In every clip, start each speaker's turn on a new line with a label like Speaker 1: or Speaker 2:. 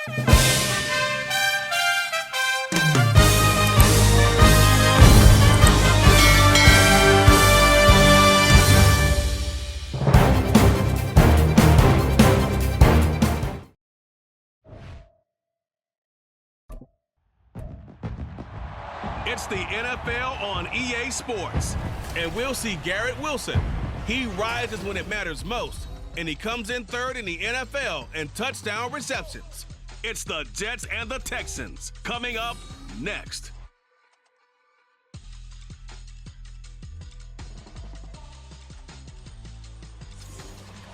Speaker 1: It's the NFL on EA Sports, and we'll see Garrett Wilson. He rises when it matters most, and he comes in third in the NFL in touchdown receptions. It's the Jets and the Texans coming up next.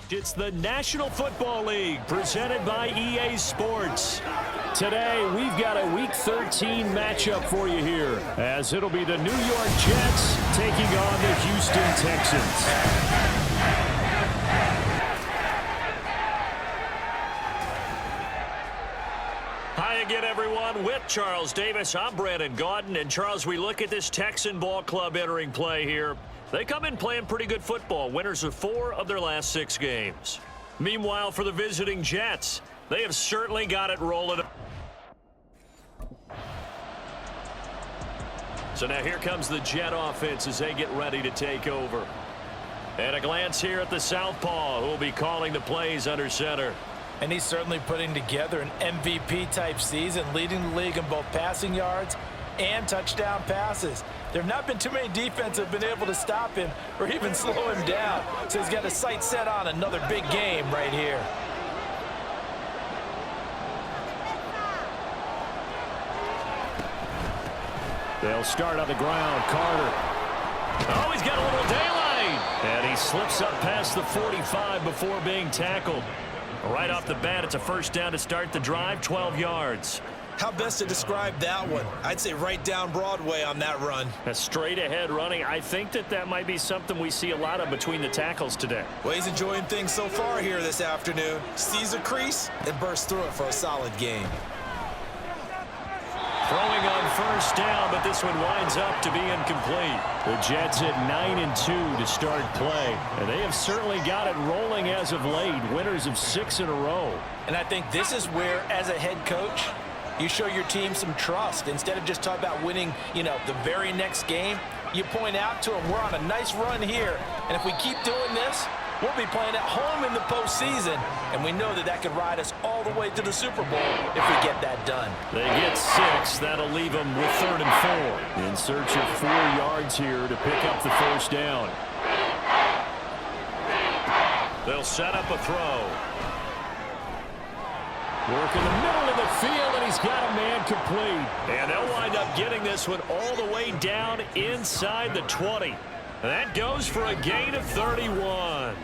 Speaker 2: It's the National Football League presented by EA Sports. Today, we've got a Week 13 matchup for you here, as it'll be the New York Jets taking on the Houston Texans. Hi again, everyone. With Charles Davis, I'm Brandon Gaudin. And, Charles, we look at this Texan ball club entering play here. They come in playing pretty good football, winners of 4 of their last 6 games. Meanwhile, for the visiting Jets, they have certainly got it rolling. So now here comes the Jet offense as they get ready to take over. And a glance here at the southpaw, who will be calling the plays under center.
Speaker 3: And he's certainly putting together an MVP-type season, leading the league in both passing yards and touchdown passes. There have not been too many defenses that have been able to stop him or even slow him down. So he's got his sights set on another big game right here.
Speaker 2: They'll start on the ground. Carter. Oh, he's got a little daylight. And he slips up past the 45 before being tackled. Right off the bat, it's a first down to start the drive, 12 yards.
Speaker 3: How best to describe that one? I'd say right down Broadway on that run.
Speaker 2: A straight ahead running. I think that might be something we see a lot of between the tackles today.
Speaker 3: Well, he's enjoying things so far here this afternoon. Sees a crease and bursts through it for a solid game.
Speaker 2: Throwing on first down, but this one winds up to be incomplete. The Jets at 9-2 to start play. And they have certainly got it rolling as of late. Winners of 6 in a row.
Speaker 3: And I think this is where, as a head coach, you show your team some trust. Instead of just talking about winning, the very next game, you point out to them, we're on a nice run here. And if we keep doing this, we'll be playing at home in the postseason. And we know that could ride us all the way to the Super Bowl if we get that done.
Speaker 2: They get 6. That'll leave them with 3rd and 4. In search of 4 yards here to pick up the first down. They'll set up a throw. Work in the middle of the field, and he's got a man complete. And they'll wind up getting this one all the way down inside the 20. That goes for a gain of 31.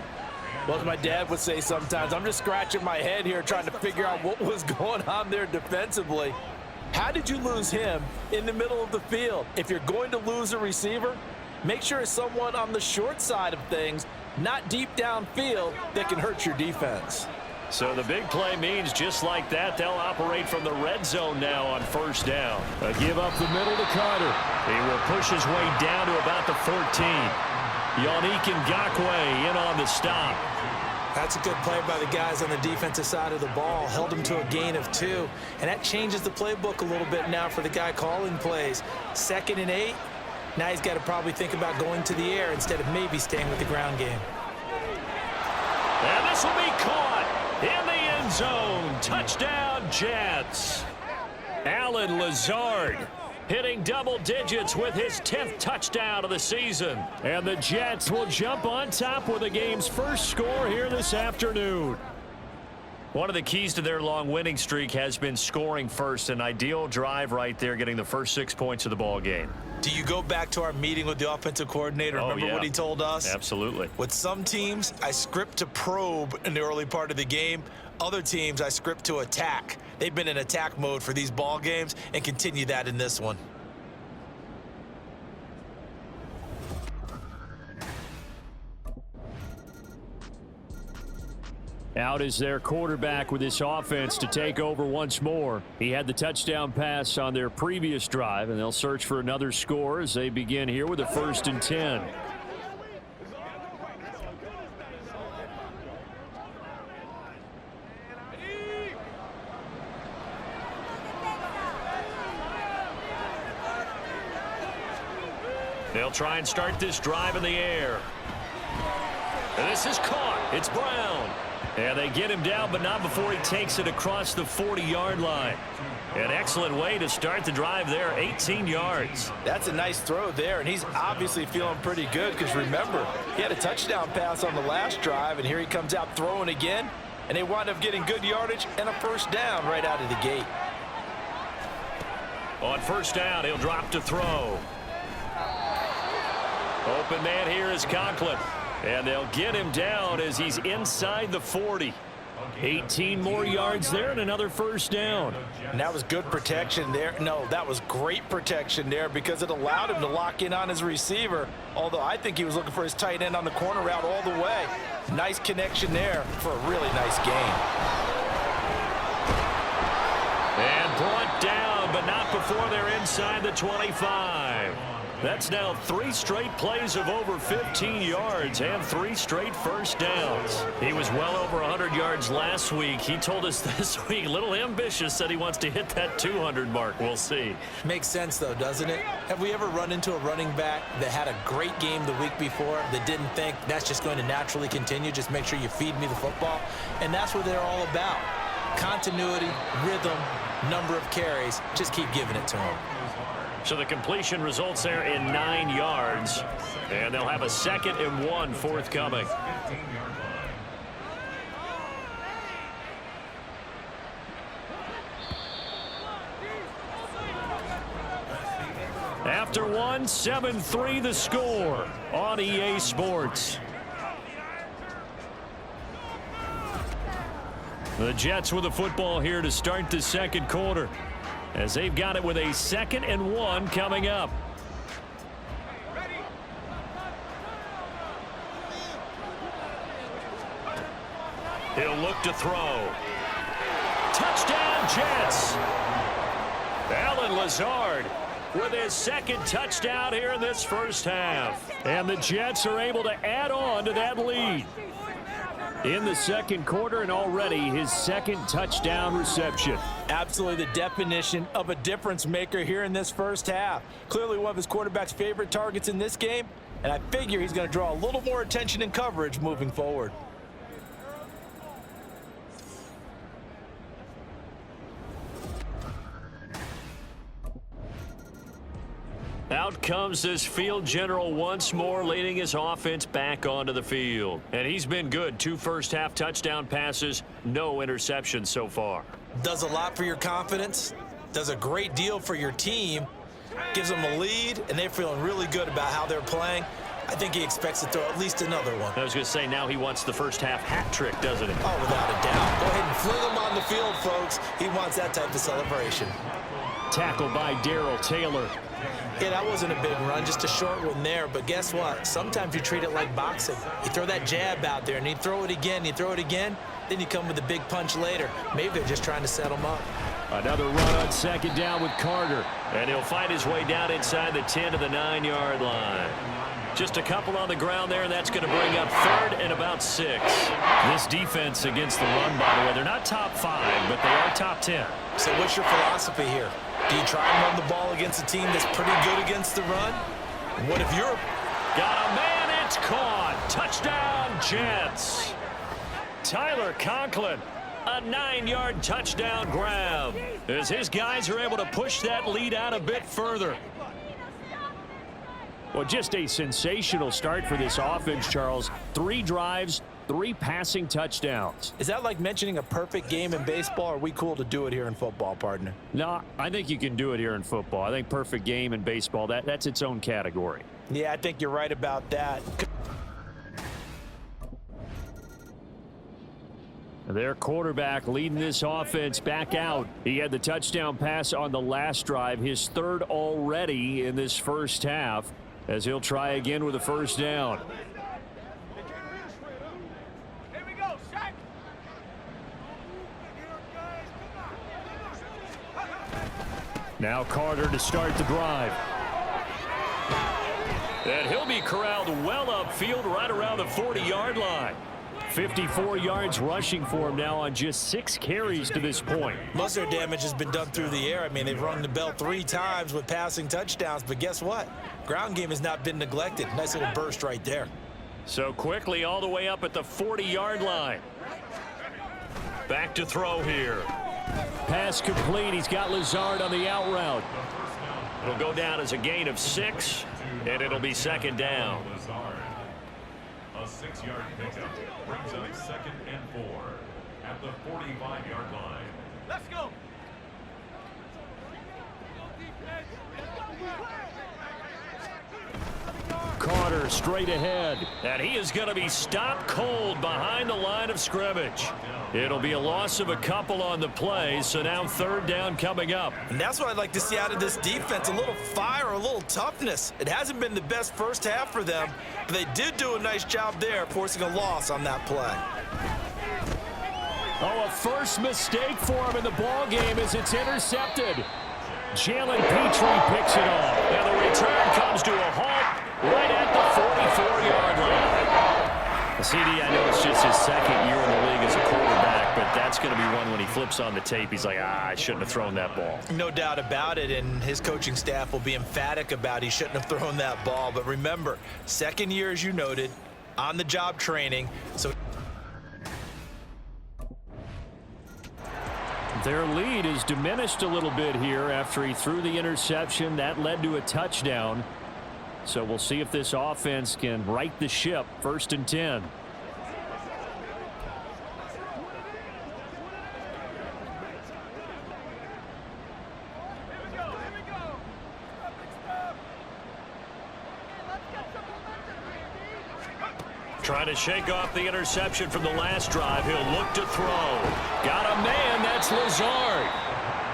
Speaker 3: Well, as my dad would say sometimes, I'm just scratching my head here trying to figure out what was going on there defensively. How did you lose him in the middle of the field? If you're going to lose a receiver, make sure it's someone on the short side of things, not deep downfield, that can hurt your defense.
Speaker 2: So the big play means just like that, they'll operate from the red zone now on first down. A give up the middle to Carter. He will push his way down to about the 14. Yannick Ngakoue in on the stop.
Speaker 3: That's a good play by the guys on the defensive side of the ball. Held him to a gain of 2. And that changes the playbook a little bit now for the guy calling plays. 2nd and 8. Now he's got to probably think about going to the air instead of maybe staying with the ground game.
Speaker 2: And this will be caught in the end zone. Touchdown, Jets. Allen Lazard hitting double digits with his 10th touchdown of the season. And the Jets will jump on top with the game's first score here this afternoon. One of the keys to their long winning streak has been scoring first. An ideal drive right there, getting the first 6 points of the ball game.
Speaker 3: Do you go back to our meeting with the offensive coordinator? Remember what he told us?
Speaker 2: Absolutely.
Speaker 3: With some teams, I script to probe in the early part of the game. Other teams, I script to attack. They've been in attack mode for these ball games and continue that in this one.
Speaker 2: Out is their quarterback with this offense to take over once more. He had the touchdown pass on their previous drive, and they'll search for another score as they begin here with a 1st and 10. They'll try and start this drive in the air. And this is caught. It's Brown. And they get him down, but not before he takes it across the 40-yard line. An excellent way to start the drive there, 18 yards.
Speaker 3: That's a nice throw there, and he's obviously feeling pretty good because, remember, he had a touchdown pass on the last drive, and here he comes out throwing again, and they wind up getting good yardage and a first down right out of the gate.
Speaker 2: On first down, he'll drop to throw. Open man here is Conklin. And they'll get him down as he's inside the 40. 18 more yards there and another first down.
Speaker 3: And that was good protection there. No, that was great protection there because it allowed him to lock in on his receiver. Although I think he was looking for his tight end on the corner route all the way. Nice connection there for a really nice gain.
Speaker 2: And brought down, but not before they're inside the 25. That's now 3 straight plays of over 15 yards and 3 straight first downs. He was well over 100 yards last week. He told us this week, a little ambitious, said he wants to hit that 200 mark. We'll see.
Speaker 3: Makes sense, though, doesn't it? Have we ever run into a running back that had a great game the week before that didn't think that's just going to naturally continue? Just make sure you feed me the football. And that's what they're all about. Continuity, rhythm, number of carries. Just keep giving it to them.
Speaker 2: So the completion results there in 9 yards. And they'll have a 2nd and 1 forthcoming. After 1, 7-3 the score on EA Sports. The Jets with the football here to start the second quarter, as they've got it with a 2nd and 1 coming up. He'll look to throw. Touchdown, Jets. Allen Lazard with his 2nd touchdown here in this first half. And the Jets are able to add on to that lead in the second quarter, and already his 2nd touchdown reception.
Speaker 3: Absolutely the definition of a difference maker here in this first half. Clearly one of his quarterback's favorite targets in this game, and I figure he's going to draw a little more attention and coverage moving forward.
Speaker 2: Out comes this field general once more, leading his offense back onto the field. And he's been good. 2 first-half touchdown passes, no interceptions so far.
Speaker 3: Does a lot for your confidence, does a great deal for your team, gives them a lead, and they're feeling really good about how they're playing. I think he expects to throw at least another one.
Speaker 2: I was going to say, now he wants the first-half hat trick, doesn't he?
Speaker 3: Oh, without a doubt. Go ahead and fling him on the field, folks. He wants that type of celebration.
Speaker 2: Tackled by Darrell Taylor.
Speaker 3: Yeah, that wasn't a big run, just a short one there. But guess what? Sometimes you treat it like boxing. You throw that jab out there, and you throw it again, then you come with a big punch later. Maybe they're just trying to set him up.
Speaker 2: Another run on 2nd down with Carter. And he'll find his way down inside the 10 to the 9-yard line. Just a couple on the ground there, and that's going to bring up 3rd and about 6. This defense against the run, by the way, they're not top 5, but they are top 10.
Speaker 3: So what's your philosophy here? Do you try and run the ball against a team that's pretty good against the run? What if you're...
Speaker 2: Got a man, it's caught. Touchdown, Jets. Tyler Conklin, a 9-yard touchdown grab, as his guys are able to push that lead out a bit further. Well, just a sensational start for this offense, Charles. 3 drives, 3 passing touchdowns.
Speaker 3: Is that like mentioning a perfect game in baseball? Or are we cool to do it here in football, partner?
Speaker 2: No, I think you can do it here in football. I think perfect game in baseball, that's its own category.
Speaker 3: Yeah, I think you're right about that.
Speaker 2: Their quarterback leading this offense back out. He had the touchdown pass on the last drive, his 3rd already in this first half, as he'll try again with a first down. Now Carter to start the drive. And he'll be corralled well upfield right around the 40-yard line. 54 yards rushing for him now on just 6 carries to this point.
Speaker 3: Most of their damage has been done through the air. I mean, they've rung the bell 3 times with passing touchdowns, but guess what? Ground game has not been neglected. Nice little burst right there.
Speaker 2: So quickly all the way up at the 40-yard line. Back to throw here. Pass complete. He's got Lazard on the out route. It'll go down as a gain of 6, and it'll be second down.
Speaker 4: A 6-yard pickup brings up 2nd and 4 at the 45-yard line.
Speaker 1: Let's go.
Speaker 2: Carter straight ahead, and he is going to be stopped cold behind the line of scrimmage. It'll be a loss of a couple on the play, so now third down coming up.
Speaker 3: And that's what I'd like to see out of this defense, a little fire, a little toughness. It hasn't been the best first half for them, but they did do a nice job there, forcing a loss on that play.
Speaker 2: Oh, a first mistake for him in the ball game as it's intercepted. Jalen Petrie picks it off, and the return comes to a halt right at the 44-yard line. CD, I know it's just his second year in the league as a quarterback, but that's going to be one when he flips on the tape. He's like, I shouldn't have thrown that ball.
Speaker 3: No doubt about it, and his coaching staff will be emphatic about he shouldn't have thrown that ball. But remember, second year, as you noted, on-the-job training. So
Speaker 2: their lead is diminished a little bit here after he threw the interception. That led to a touchdown. So we'll see if this offense can right the ship. 1st and 10. Trying to shake off the interception from the last drive. He'll look to throw. Got a man. That's Lazard.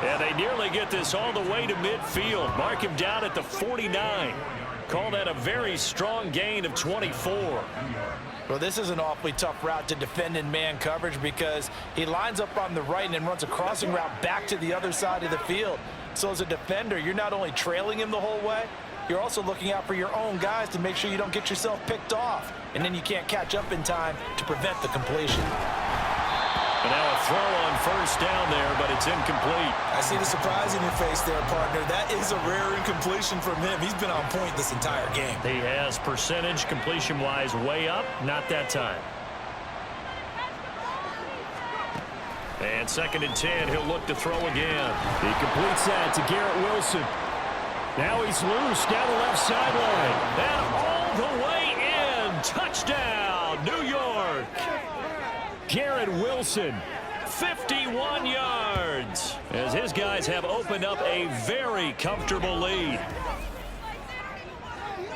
Speaker 2: And they nearly get this all the way to midfield. Mark him down at the 49. Call that a very strong gain of 24.
Speaker 3: Well, this is an awfully tough route to defend in man coverage because he lines up on the right and then runs a crossing route back to the other side of the field. So as a defender, you're not only trailing him the whole way, you're also looking out for your own guys to make sure you don't get yourself picked off. And then you can't catch up in time to prevent the completion.
Speaker 2: And now a throw on first down there, but it's incomplete.
Speaker 3: I see the surprise in your face there, partner. That is a rare incompletion from him. He's been on point this entire game.
Speaker 2: He has percentage completion-wise way up. Not that time. And 2nd and 10. He'll look to throw again. He completes that to Garrett Wilson. Now he's loose down the left sideline. And all the way in. Touchdown, New York. Garrett Wilson, 51 yards, as his guys have opened up a very comfortable lead.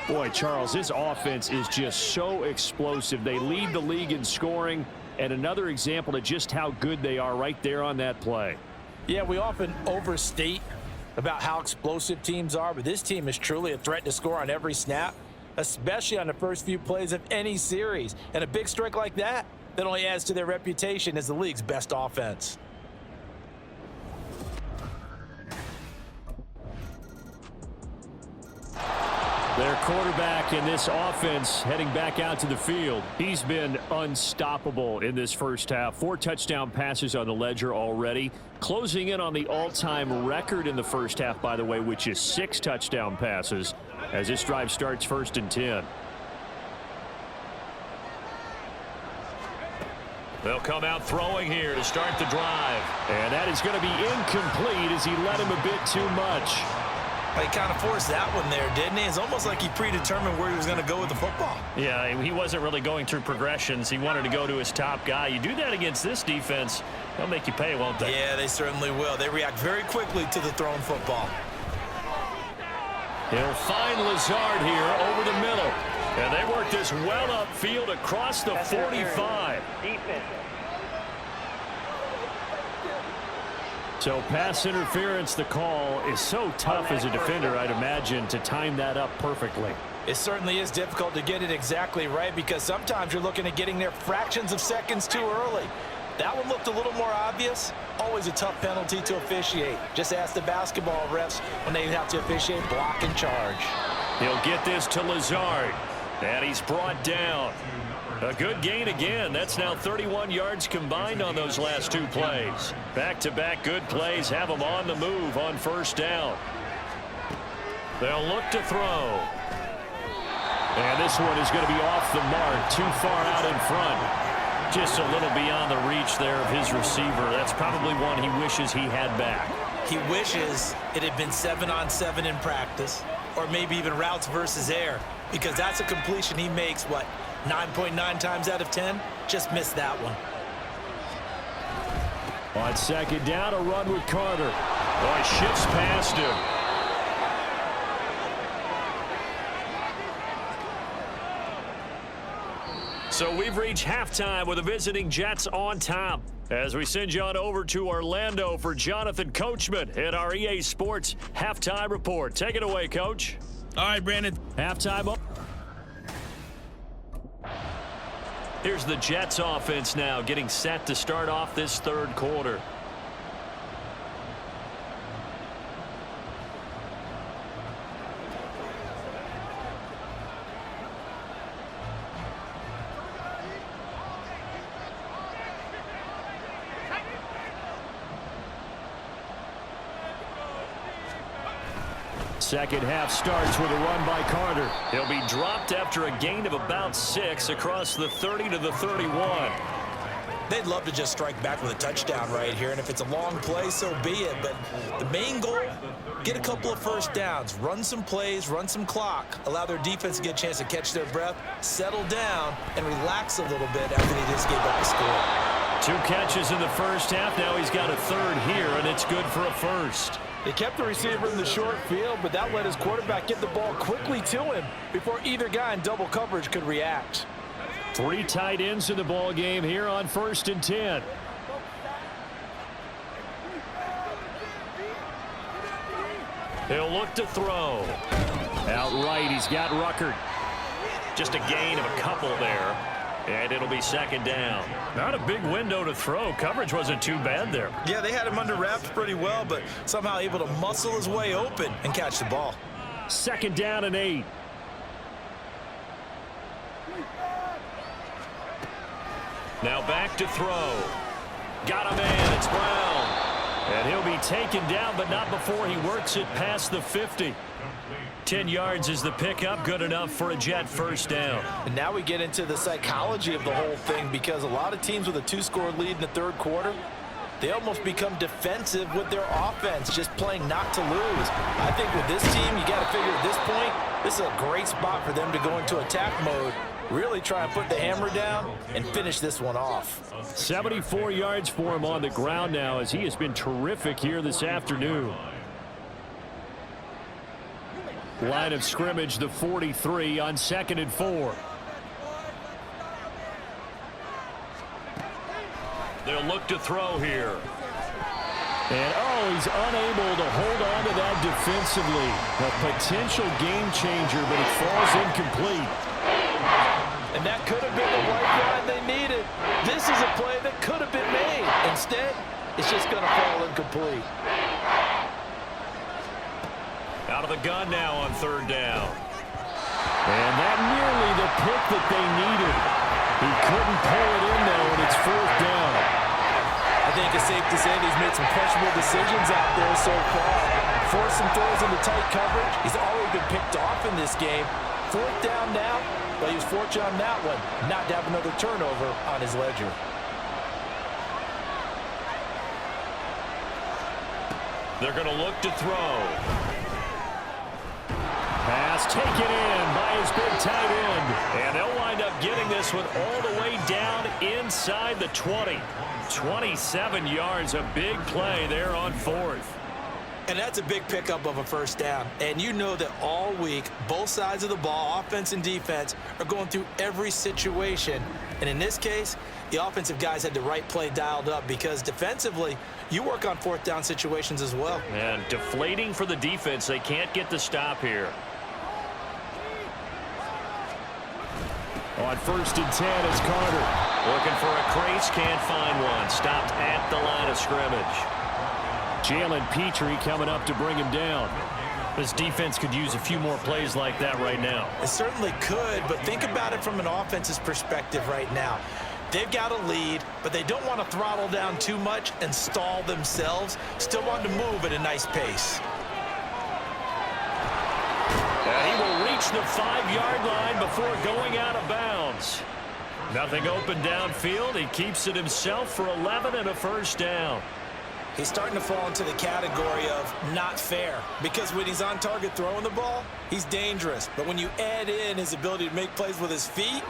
Speaker 2: Boy, Charles, this offense is just so explosive. They lead the league in scoring, and another example of just how good they are right there on that play.
Speaker 3: Yeah, we often overstate about how explosive teams are, but this team is truly a threat to score on every snap, especially on the first few plays of any series. And a big strike like that only adds to their reputation as the league's best offense.
Speaker 2: Their quarterback in this offense heading back out to the field. He's been unstoppable in this first half. 4 touchdown passes on the ledger already. Closing in on the all-time record in the first half, by the way, which is 6 touchdown passes as this drive starts 1st and 10. They'll come out throwing here to start the drive. And that is going to be incomplete as he led him a bit too much.
Speaker 3: He kind of forced that one there, didn't he? It's almost like he predetermined where he was going to go with the football.
Speaker 2: Yeah, he wasn't really going through progressions. He wanted to go to his top guy. You do that against this defense, they'll make you pay, won't they?
Speaker 3: Yeah, they certainly will. They react very quickly to the thrown football.
Speaker 2: He'll find Lazard here over the middle. And they work this well upfield across the 45. So pass interference, the call is so tough as a defender, I'd imagine, to time that up perfectly.
Speaker 3: It certainly is difficult to get it exactly right because sometimes you're looking at getting there fractions of seconds too early. That one looked a little more obvious. Always a tough penalty to officiate. Just ask the basketball refs when they have to officiate block and charge.
Speaker 2: He'll get this to Lazard. And he's brought down. A good gain again. That's now 31 yards combined on those last 2 plays. Back-to-back good plays have them on the move on first down. They'll look to throw. And this one is going to be off the mark, too far out in front. Just a little beyond the reach there of his receiver. That's probably one he wishes he had back.
Speaker 3: He wishes it had been 7-on-7 in practice, or maybe even routes versus air, because that's a completion he makes, 9.9 times out of 10? Just missed that one.
Speaker 2: On second down, a run with Carter. Oh, he shifts past him. So we've reached halftime with the visiting Jets on top. As we send you on over to Orlando for Jonathan Coachman in our EA Sports Halftime Report. Take it away, Coach.
Speaker 1: All right, Brandon.
Speaker 2: Halftime. Here's the Jets offense now getting set to start off this third quarter. Second half starts with a run by Carter. He'll be dropped after a gain of about 6 across the 30 to the 31.
Speaker 3: They'd love to just strike back with a touchdown right here, and if it's a long play, so be it. But the main goal, get a couple of first downs, run some plays, run some clock, allow their defense to get a chance to catch their breath, settle down, and relax a little bit after they just gave up a score.
Speaker 2: 2 catches in the first half. Now he's got a third here, and it's good for a first.
Speaker 5: They kept the receiver in the short field, but that let his quarterback get the ball quickly to him before either guy in double coverage could react.
Speaker 2: 3 tight ends in the ball game here on 1st and 10. He'll look to throw. Outright, he's got Ruckert. Just a gain of a couple there. And it'll be second down. Not a big window to throw. Coverage wasn't too bad there.
Speaker 3: Yeah, they had him under wraps pretty well, but somehow able to muscle his way open and catch the ball.
Speaker 2: Second down and 8. Now back to throw. Got a man. It's Brown. And he'll be taken down, but not before he works it past the 50. 10 yards is the pickup, good enough for a Jet first down.
Speaker 3: And now we get into the psychology of the whole thing, because a lot of teams with a 2-score lead in the third quarter, they almost become defensive with their offense, just playing not to lose. I think with this team, you got to figure at this point, this is a great spot for them to go into attack mode, really try and put the hammer down and finish this one off.
Speaker 2: 74 yards for him on the ground now, as he has been terrific here this afternoon. Line of scrimmage, the 43 on 2nd and 4. They'll look to throw here. And, he's unable to hold on to that defensively. A potential game changer, but it falls incomplete.
Speaker 5: And that could have been the lifeline they needed. This is a play that could have been made. Instead, it's just going to fall incomplete.
Speaker 2: Out of the gun now on 3rd down. And that nearly the pick that they needed. He couldn't pull it in, though, and it's 4th down.
Speaker 3: I think it's safe to say that he's made some questionable decisions out there so far. Forced some throws into tight coverage. He's already been picked off in this game. 4th down now, but he was fortunate on that one, not to have another turnover on his ledger.
Speaker 2: They're going to look to throw. Pass taken in by his big tight end. And they'll wind up getting this one all the way down inside the 20. 27 yards, a big play there on 4th.
Speaker 3: And that's a big pickup of a first down. And you know that all week, both sides of the ball, offense and defense, are going through every situation. And in this case, the offensive guys had the right play dialed up, because defensively, you work on 4th down situations as well.
Speaker 2: And deflating for the defense. They can't get the stop here. On 1st and 10, it's Carter. Looking for a crease, can't find one. Stopped at the line of scrimmage. Jalen Petrie coming up to bring him down. This defense could use a few more plays like that right now.
Speaker 3: It certainly could, but think about it from an offense's perspective right now. They've got a lead, but they don't want to throttle down too much and stall themselves. Still want to move at a nice pace.
Speaker 2: And he will reach reach the 5-yard line before going out of bounds. Nothing open downfield. He keeps it himself for 11 and a first down.
Speaker 3: He's starting to fall into the category of not fair, because when he's on target throwing the ball, he's dangerous. But when you add in his ability to make plays with his feet,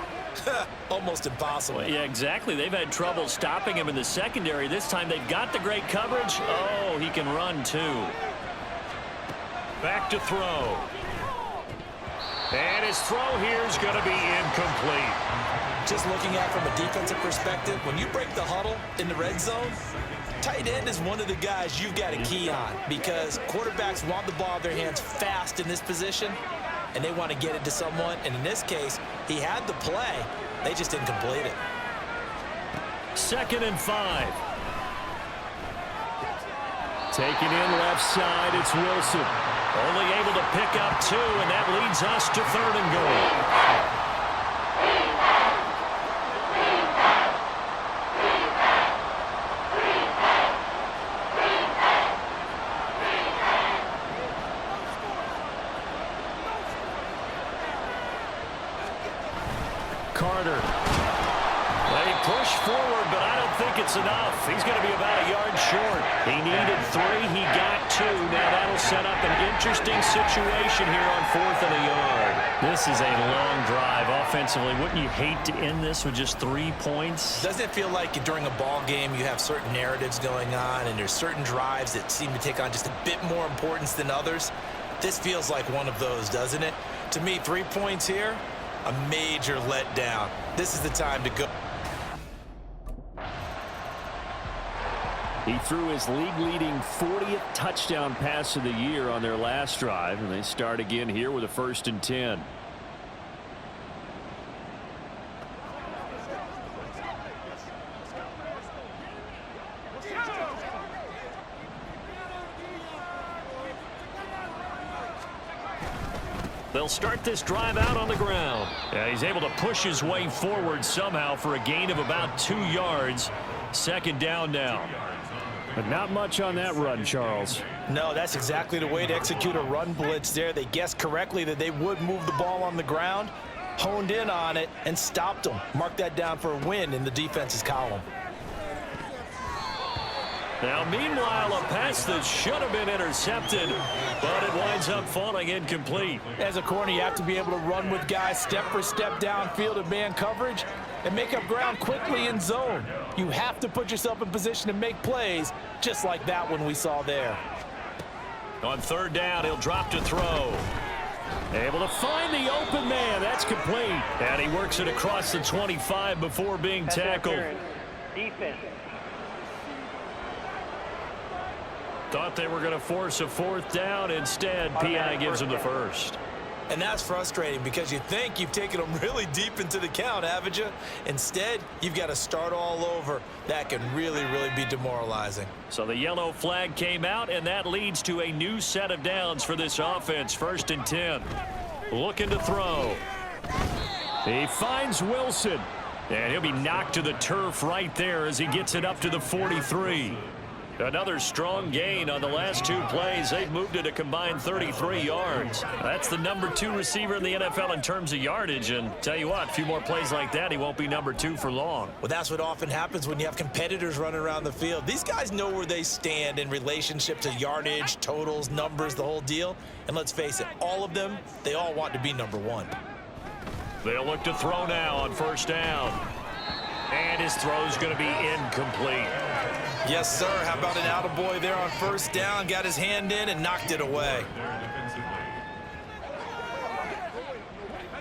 Speaker 3: almost impossible.
Speaker 2: Well, yeah, exactly. They've had trouble stopping him in the secondary. This time they've got the great coverage. Oh, he can run too. Back to throw. And his throw here is going to be incomplete.
Speaker 3: Just looking at it from a defensive perspective, when you break the huddle in the red zone, tight end is one of the guys you've got to key on, because quarterbacks want the ball in their hands fast in this position, and they want to get it to someone. And in this case, he had the play. They just didn't complete it.
Speaker 2: 2nd and 5. Taken in left side, it's Wilson. Only able to pick up 2, and that leads us to 3rd and goal. Carter. They push forward, but I don't think it's enough. He's going to be about a yard short. He needed 3. He got 2. Now that'll set up an interesting situation here on 4th and a yard. This is a long drive offensively. Wouldn't you hate to end this with just 3 points?
Speaker 3: Doesn't it feel like during a ball game you have certain narratives going on, and there's certain drives that seem to take on just a bit more importance than others? This feels like one of those, doesn't it? To me, 3 points here, a major letdown. This is the time to go.
Speaker 2: He threw his league-leading 40th touchdown pass of the year on their last drive, and they start again here with a 1st and 10. They'll start this drive out on the ground. Yeah, he's able to push his way forward somehow for a gain of about 2 yards. 2nd down now. But not much on that run, Charles.
Speaker 3: No, that's exactly the way to execute a run blitz there. They guessed correctly that they would move the ball on the ground, honed in on it, and stopped them. Mark that down for a win in the defense's column.
Speaker 2: Now, meanwhile, a pass that should have been intercepted, but it winds up falling incomplete.
Speaker 5: As a corner, you have to be able to run with guys step for step downfield in man coverage and make up ground quickly in zone. You have to put yourself in position to make plays, just like that one we saw there.
Speaker 2: On 3rd down, he'll drop to throw. Able to find the open man. That's complete. And he works it across the 25 before being tackled.
Speaker 6: Defense.
Speaker 2: Thought they were going to force a 4th down. Instead, PI gives him the 1st.
Speaker 3: And that's frustrating, because you think you've taken them really deep into the count, haven't you? Instead, you've got to start all over. That can really, really be demoralizing.
Speaker 2: So the yellow flag came out, and that leads to a new set of downs for this offense. 1st and 10. Looking to throw. He finds Wilson. And he'll be knocked to the turf right there as he gets it up to the 43. Another strong gain on the last 2 plays. They've moved it a combined 33 yards. That's the number 2 receiver in the NFL in terms of yardage. And tell you what, a few more plays like that, he won't be number 2 for long.
Speaker 3: Well, that's what often happens when you have competitors running around the field. These guys know where they stand in relationship to yardage, totals, numbers, the whole deal. And let's face it, all of them, they all want to be number 1.
Speaker 2: They'll look to throw now on 1st down. And his throw's going to be incomplete.
Speaker 3: Yes, sir. How about an attaboy there on 1st down? Got his hand in and knocked it away.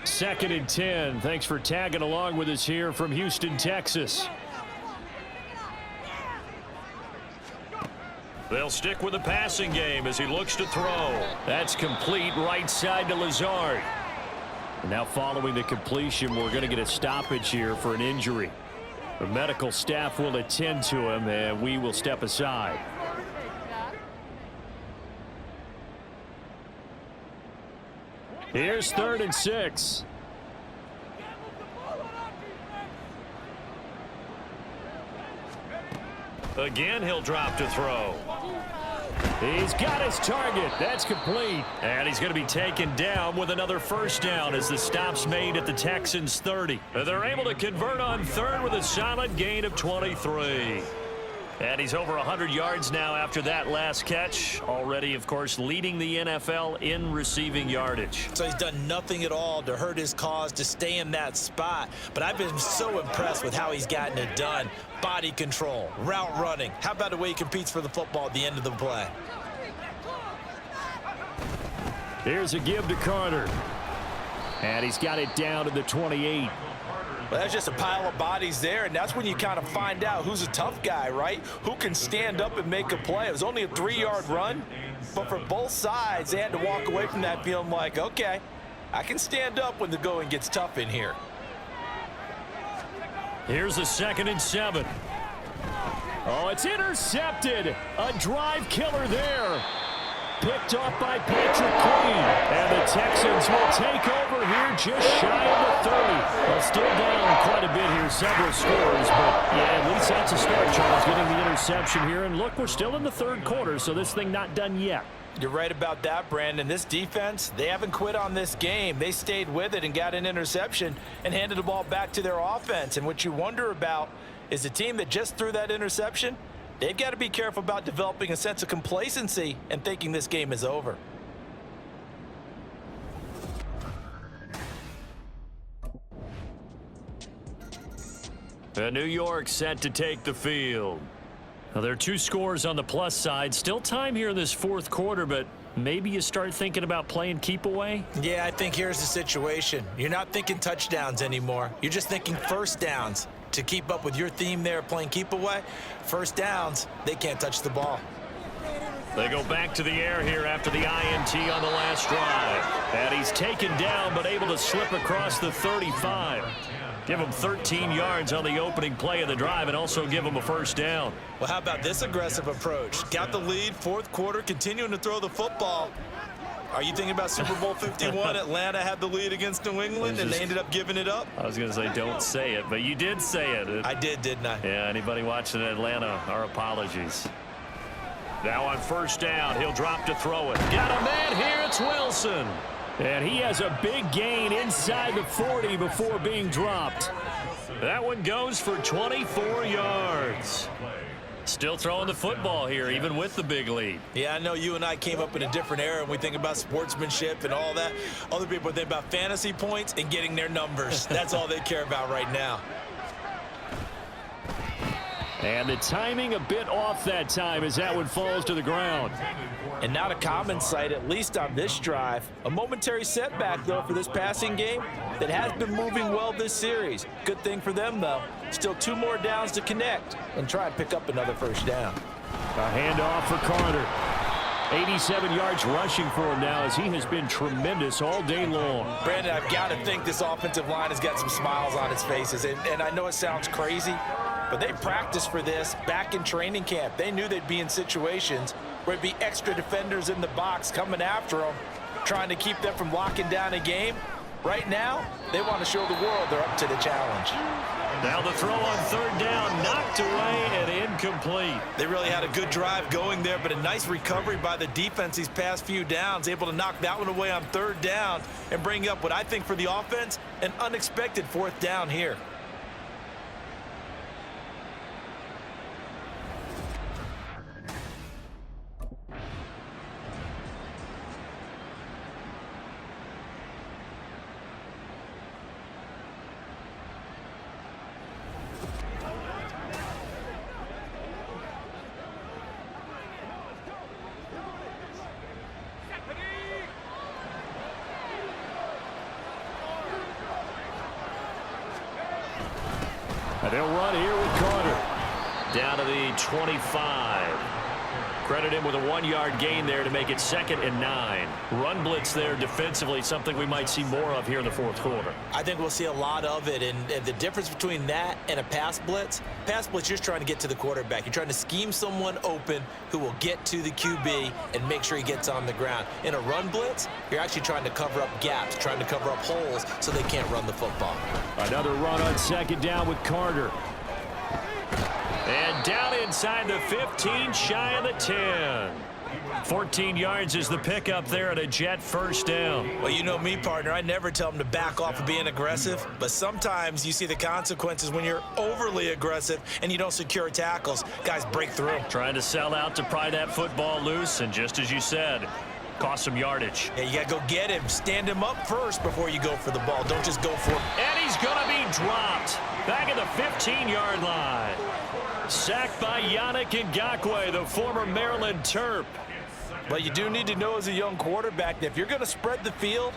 Speaker 2: 2nd and 10. Thanks for tagging along with us here from Houston, Texas. They'll stick with the passing game as he looks to throw. That's complete, right side to Lazard. And now following the completion, we're going to get a stoppage here for an injury. The medical staff will attend to him, and we will step aside. Here's 3rd and 6. Again, he'll drop to throw. He's got his target. That's complete. And he's going to be taken down with another first down as the stop's made at the Texans' 30. They're able to convert on third with a solid gain of 23. And he's over 100 yards now after that last catch. Already, of course, leading the NFL in receiving yardage.
Speaker 3: So he's done nothing at all to hurt his cause to stay in that spot. But I've been so impressed with how he's gotten it done. Body control, route running. How about the way he competes for the football at the end of the play?
Speaker 2: Here's a give to Carter. And he's got it down to the 28.
Speaker 3: Well, that's just a pile of bodies there, and that's when you kind of find out who's a tough guy, right? Who can stand up and make a play. It was only a 3-yard run, but for both sides, they had to walk away from that feeling like, okay, I can stand up when the going gets tough in here.
Speaker 2: Here's a 2nd and 7. Oh, it's intercepted. A drive killer there. Picked off by Patrick Queen. And the Texans will take over here just shy of the 30. Well, still down quite a bit here, several scores. But, yeah, at least that's a start, Charles, getting the interception here. And, look, we're still in the 3rd quarter, so this thing not done yet.
Speaker 3: You're right about that, Brandon. This defense, they haven't quit on this game. They stayed with it and got an interception and handed the ball back to their offense. And what you wonder about is the team that just threw that interception, they've got to be careful about developing a sense of complacency and thinking this game is over.
Speaker 2: New York set to take the field. Now, there are 2 scores on the plus side. Still time here in this 4th quarter, but maybe you start thinking about playing keep away?
Speaker 3: Yeah, I think here's the situation. You're not thinking touchdowns anymore. You're just thinking first downs. To keep up with your theme there, playing keep away, first downs, they can't touch the ball.
Speaker 2: They go back to the air here after the INT on the last drive. And he's taken down but able to slip across the 35. Give him 13 yards on the opening play of the drive and also give him a first down.
Speaker 3: Well, how about this aggressive approach? Got the lead, 4th quarter, continuing to throw the football. Are you thinking about Super Bowl 51? Atlanta had the lead against New England, and they ended up giving it up?
Speaker 2: I was going to say don't say it, but you did say it.
Speaker 3: I did, didn't I?
Speaker 2: Yeah, anybody watching Atlanta, our apologies. Now on first down, he'll drop to throw it. Got a man here, it's Wilson. And he has a big gain inside the 40 before being dropped. That one goes for 24 yards. Still throwing the football here, even with the big lead.
Speaker 3: Yeah, I know you and I came up in a different era, and we think about sportsmanship and all that. Other people think about fantasy points and getting their numbers. That's all they care about right now.
Speaker 2: And the timing a bit off that time as that one falls to the ground.
Speaker 3: And not a common sight, at least on this drive. A momentary setback, though, for this passing game that has been moving well this series. Good thing for them, though. Still 2 more downs to connect and try and pick up another first down.
Speaker 2: A handoff for Carter. 87 yards rushing for him now as he has been tremendous all day long.
Speaker 3: Brandon, I've got to think this offensive line has got some smiles on its faces. And I know it sounds crazy, but they practiced for this back in training camp. They knew they'd be in situations where it'd be extra defenders in the box coming after them, trying to keep them from locking down a game. Right now, they want to show the world they're up to the challenge.
Speaker 2: Now the throw on third down, knocked away and incomplete.
Speaker 3: They really had a good drive going there, but a nice recovery by the defense these past few downs, able to knock that one away on third down and bring up what I think for the offense, an unexpected 4th down here.
Speaker 2: And they'll run here with Carter. Down to the 25. Credit him with a 1-yard gain there to make it 2nd and 9. Run blitz there defensively, something we might see more of here in the 4th quarter.
Speaker 3: I think we'll see a lot of it, and the difference between that and a pass blitz, you're just trying to get to the quarterback. You're trying to scheme someone open who will get to the QB and make sure he gets on the ground. In a run blitz, you're actually trying to cover up gaps, trying to cover up holes so they can't run the football.
Speaker 2: Another run on 2nd down with Carter. And down inside the 15, shy of the 10. 14 yards is the pickup there at a Jet first down.
Speaker 5: Well, you know me, partner. I never tell them to back off of being aggressive, but sometimes you see the consequences when you're overly aggressive and you don't secure tackles. Guys break through.
Speaker 2: Trying to sell out to pry that football loose, and just as you said, cost some yardage.
Speaker 5: Yeah, you got to go get him. Stand him up first before you go for the ball. Don't just go for it.
Speaker 2: And he's going to be dropped back at the 15-yard line. Sacked by Yannick Ngakoue, the former Maryland Terp.
Speaker 5: But you do need to know as a young quarterback that if you're going to spread the field,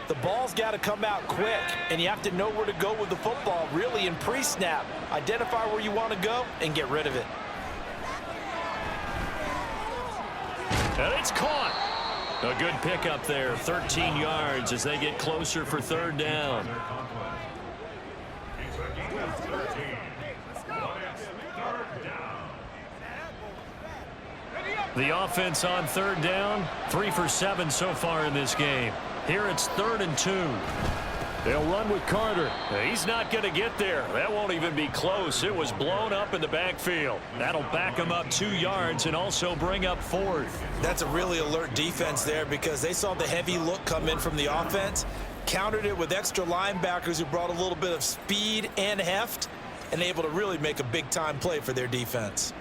Speaker 5: the ball's got to come out quick, and you have to know where to go with the football, really in pre-snap. Identify where you want to go and get rid of it.
Speaker 2: And it's caught. A good pickup there, 13 yards as they get closer for third down. The offense on third down, 3 for 7 so far in this game. Here it's 3rd and 2. They'll run with Carter. He's not going to get there. That won't even be close. It was blown up in the backfield. That'll back him up 2 yards and also bring up 4th.
Speaker 5: That's a really alert defense there because they saw the heavy look come in from the offense, countered it with extra linebackers who brought a little bit of speed and heft, and able to really make a big-time play for their defense.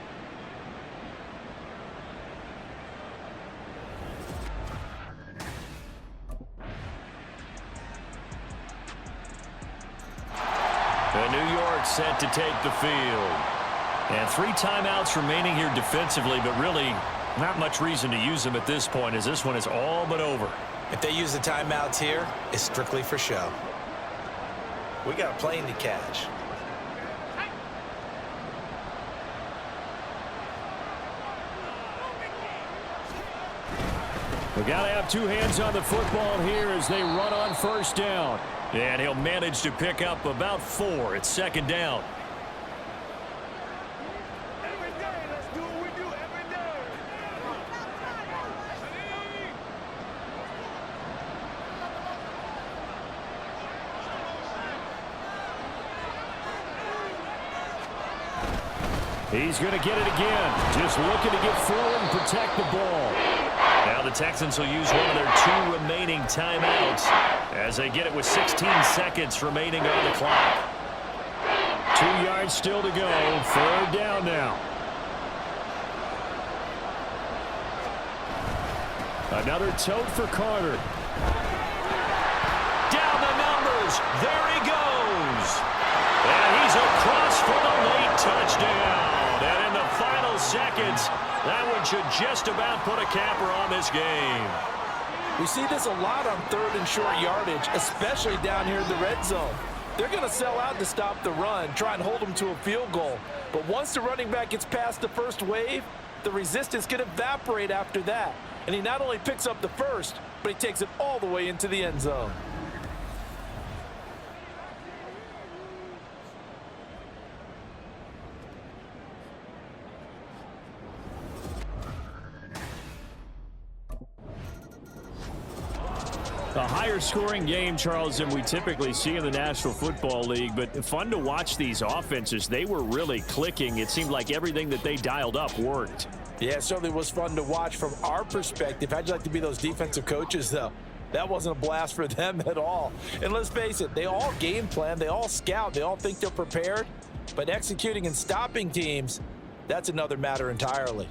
Speaker 2: And New York set to take the field. And 3 timeouts remaining here defensively, but really not much reason to use them at this point as this one is all but over.
Speaker 5: If they use the timeouts here, it's strictly for show. We got a plane to catch.
Speaker 2: We got to have 2 hands on the football here as they run on first down. And he'll manage to pick up about 4. It's 2nd down. He's going to get it again. Just looking to get forward and protect the ball. Now the Texans will use one of their 2 remaining timeouts as they get it with 16 seconds remaining on the clock. 2 yards still to go. 3rd down now. Another tote for Carter. Down the numbers. There he goes. And he's across for the late touchdown. And in the final seconds, that one should just about put a capper on this game.
Speaker 5: We see this a lot on 3rd and short yardage, especially down here in the red zone. They're going to sell out to stop the run, try and hold them to a field goal. But once the running back gets past the first wave, the resistance can evaporate after that. And he not only picks up the first, but he takes it all the way into the end zone.
Speaker 2: A higher scoring game, Charles, than we typically see in the National Football League, but fun to watch these offenses. They were really clicking. It seemed like everything that they dialed up worked.
Speaker 5: Yeah, it certainly was fun to watch from our perspective. How'd you like to be those defensive coaches, though? That wasn't a blast for them at all. And let's face it, they all game plan, they all scout, they all think they're prepared. But executing and stopping teams, that's another matter entirely.